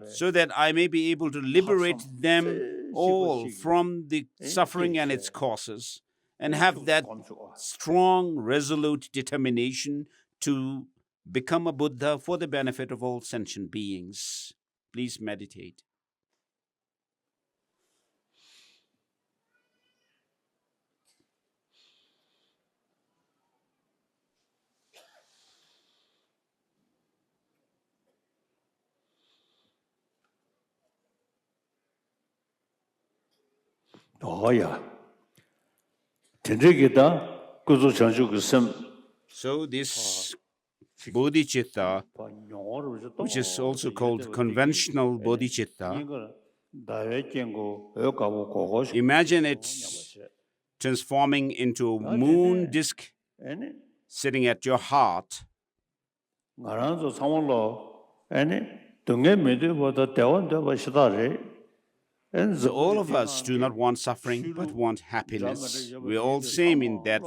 so that I may be able to liberate them all from the suffering and its causes, and have that strong, resolute determination to become a Buddha for the benefit of all sentient beings. Please meditate. So this bodhicitta, which is also called conventional bodhicitta, imagine it transforming into a moon disk sitting at your heart. So all of us do not want suffering, but want happiness. We're all same in that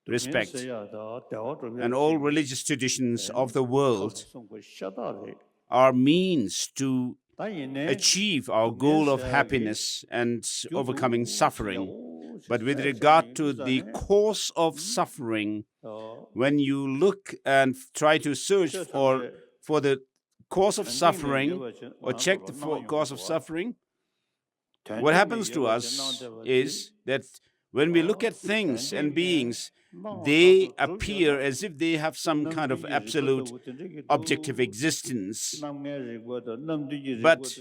respect. And all religious traditions of the world are means to achieve our goal of happiness and overcoming suffering. But with regard to the cause of suffering, when you look and try to search for the cause of suffering or check the cause of suffering, what happens to us is that when we look at things and beings, they appear as if they have some kind of absolute objective existence. But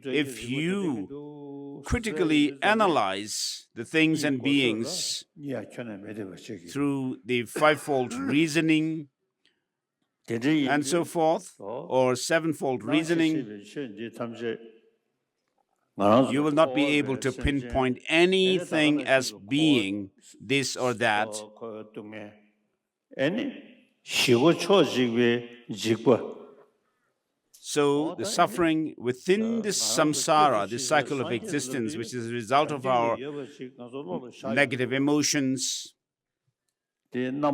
if you critically analyze the things and beings through the fivefold reasoning and so forth, or sevenfold reasoning, you will not be able to pinpoint anything as being this or that. So the suffering within this samsara, this cycle of existence, which is a result of our negative emotions, and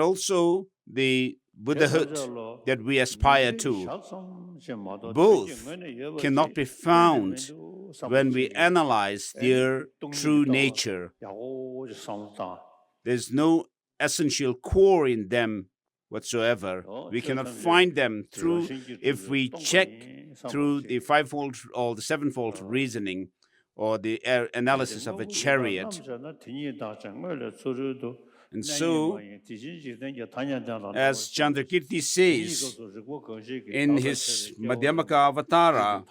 also the Buddhahood that we aspire to, both cannot be found when we analyze their true nature. There's no essential core in them whatsoever. We cannot find them through, if we check through the fivefold or the sevenfold reasoning or the analysis of a chariot. And so, as Chandrakirti says in his Madhyamaka Avatara,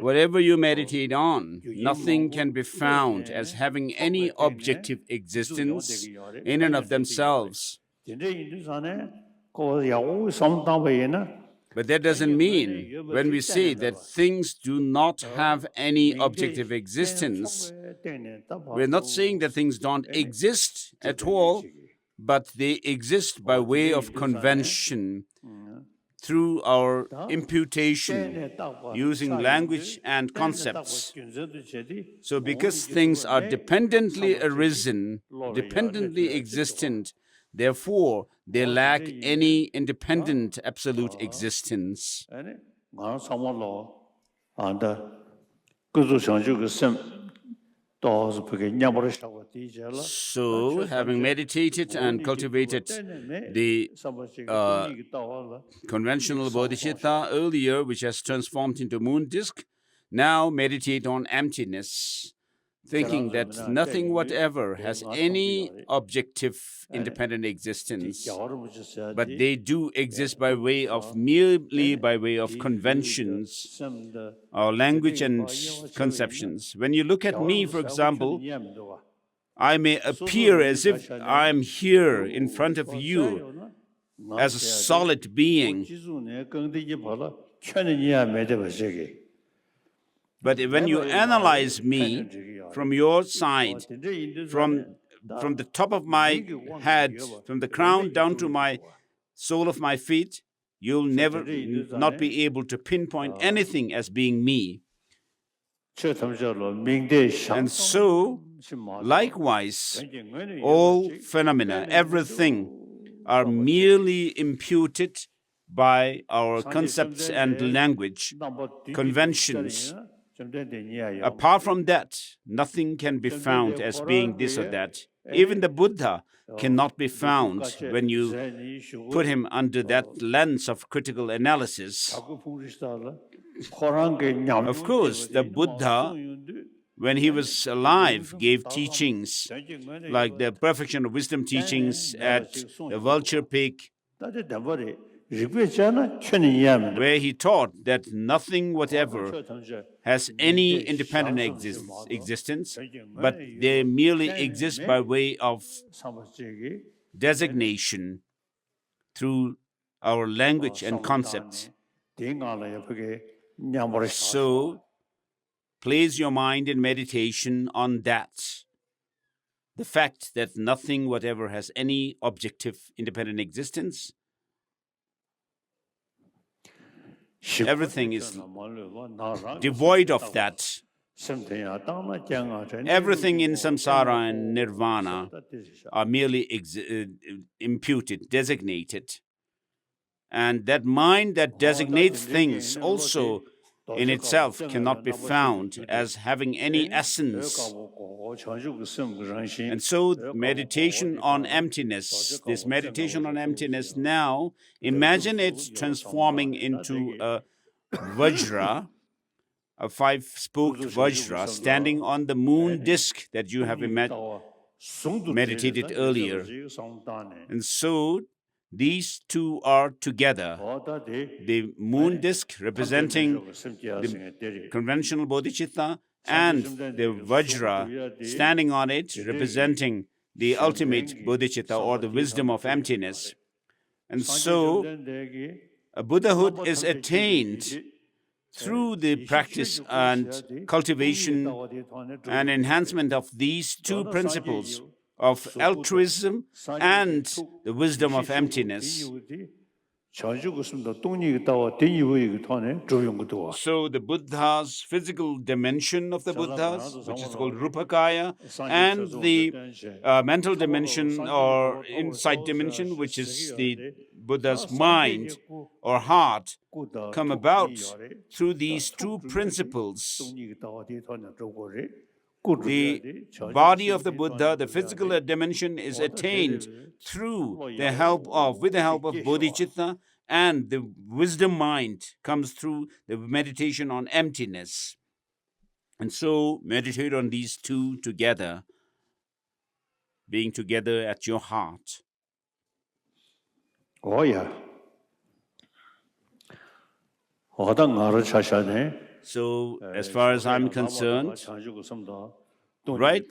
whatever you meditate on, nothing can be found as having any objective existence in and of themselves. But that doesn't mean when we say that things do not have any objective existence, we're not saying that things don't exist at all, but they exist by way of convention through our imputation using language and concepts. So because things are dependently arisen, dependently existent, therefore they lack any independent absolute existence. So, having meditated and cultivated the conventional bodhicitta earlier, which has transformed into moon disk, now meditate on emptiness, thinking that nothing whatever has any objective independent existence, but they do exist by way of merely by way of conventions, our language and conceptions. When you look at me, for example, I may appear as if I'm here in front of you as a solid being. But when you analyze me from your side, from the top of my head, from the crown down to my sole of my feet, you'll never not be able to pinpoint anything as being me. And so, likewise, all phenomena, everything, are merely imputed by our concepts and language, conventions. Apart from that, nothing can be found as being this or that. Even the Buddha cannot be found when you put him under that lens of critical analysis. Of course, the Buddha, when he was alive, gave teachings like the perfection of wisdom teachings at the vulture peak, where he taught that nothing whatever has any independent existence, but they merely exist by way of designation through our language and concepts. So, place your mind in meditation on that. The fact that nothing whatever has any objective independent existence. Everything is devoid of that. Everything in samsara and nirvana are merely imputed, designated. And that mind that designates things also in itself cannot be found as having any essence. And so meditation on emptiness, this meditation on emptiness now, imagine it transforming into a vajra, a five-spoked vajra standing on the moon disk that you have meditated earlier. And so these two are together. The moon disk representing the conventional bodhicitta and the vajra standing on it representing the ultimate bodhicitta or the wisdom of emptiness. And so a Buddhahood is attained through the practice and cultivation and enhancement of these two principles of altruism and the wisdom of emptiness. So the Buddha's physical dimension of the Buddhas, which is called Rupakaya, and the mental dimension or insight dimension, which is the Buddha's mind or heart, come about through these two principles. The body of the Buddha, the physical dimension, is attained through with the help of bodhicitta, and the wisdom mind comes through the meditation on emptiness. And so meditate on these two together, being together at your heart. Oh yeah. So, as far as I'm concerned, right,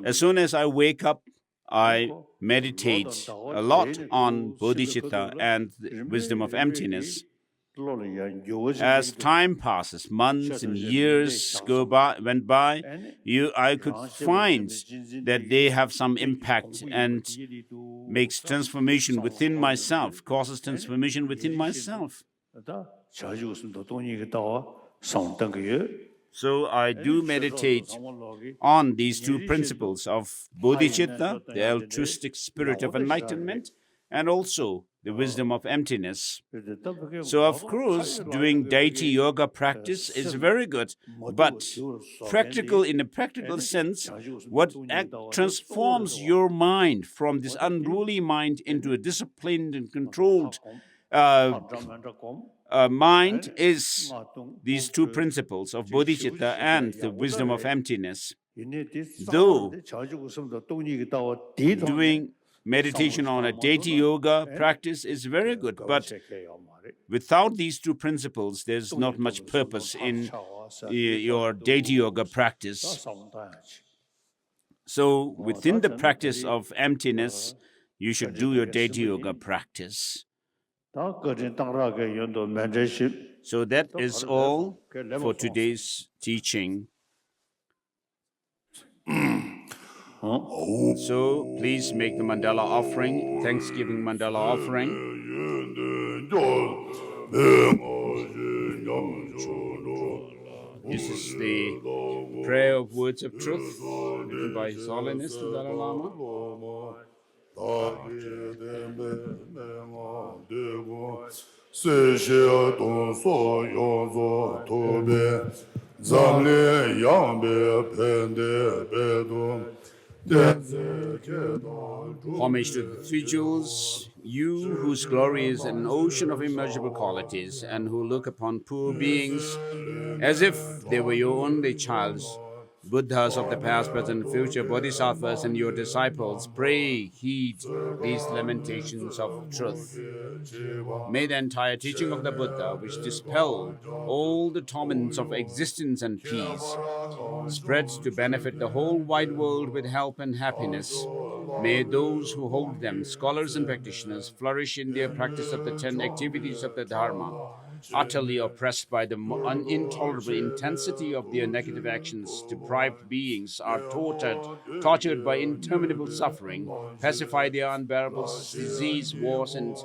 as soon as I wake up I meditate a lot on bodhicitta and the wisdom of emptiness. As time passes, months and years went by, I could find that they have some impact and makes transformation within myself, causes transformation within myself. So I do meditate on these two principles of bodhicitta, the altruistic spirit of enlightenment, and also the wisdom of emptiness. So, of course, doing deity yoga practice is very good, but in a practical sense, what transforms your mind from this unruly mind into a disciplined and controlled mind is these two principles of bodhicitta and the wisdom of emptiness. Though doing meditation on a deity yoga practice is very good, but without these two principles, there's not much purpose in your deity yoga practice. So within the practice of emptiness, you should do your deity yoga practice. So that is all for today's teaching. So please make the Mandala offering, Thanksgiving Mandala offering. This is the prayer of words of truth written by His Holiness the Dalai Lama. Homage to the three jewels, you whose glory is an ocean of immeasurable qualities and who look upon poor beings as if they were your only childs, Buddhas of the past, present, and future, Bodhisattvas and your disciples, pray, heed these lamentations of truth. May the entire teaching of the Buddha, which dispel all the torments of existence and peace, spread to benefit the whole wide world with help and happiness. May those who hold them, scholars and practitioners, flourish in their practice of the 10 activities of the Dharma. Utterly oppressed by the intolerable intensity of their negative actions, deprived beings are tortured by interminable suffering, pacify their unbearable disease, wars, and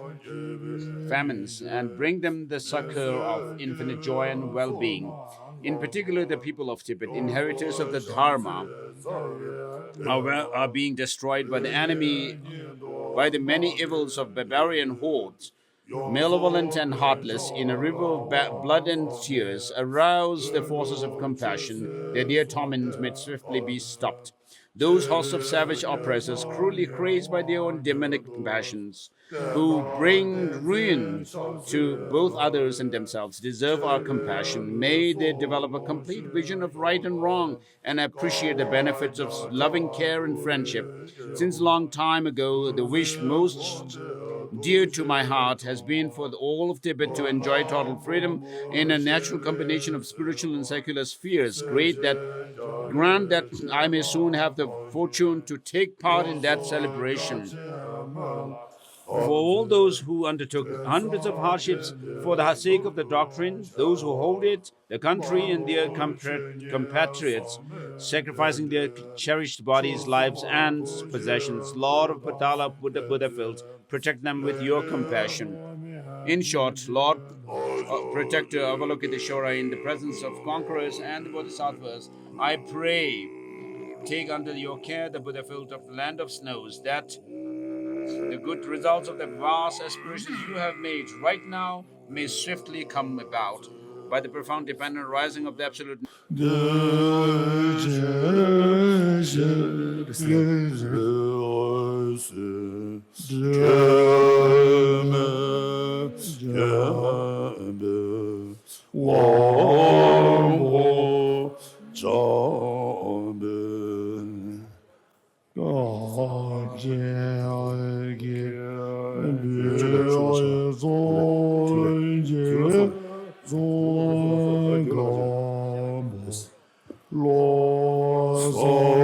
famines, and bring them the succor of infinite joy and well-being. In particular, the people of Tibet, inheritors of the Dharma, are being destroyed by the enemy, by the many evils of barbarian hordes. Malevolent and heartless, in a river of blood and tears, arouse the forces of compassion, that their torment may swiftly be stopped. Those hosts of savage oppressors, cruelly crazed by their own demonic passions, who bring ruin to both others and themselves, deserve our compassion. May they develop a complete vision of right and wrong and appreciate the benefits of loving care and friendship. Since a long time ago, the wish most dear to my heart has been for all of Tibet to enjoy total freedom in a natural combination of spiritual and secular spheres. Grant that I may soon have the fortune to take part in that celebration. For all those who undertook hundreds of hardships for the sake of the doctrine, those who hold it, the country and their compatriots, sacrificing their cherished bodies, lives, and possessions, Lord of Patala, Buddha-filled, protect them with your compassion. In short, Lord, Protector of Avalokiteshvara, in the presence of conquerors and the Bodhisattvas, I pray, take under your care the Buddha-filled of the land of snows, that the good results of the vast aspirations you have made right now may swiftly come about by the profound dependent rising of the Absolute. Lo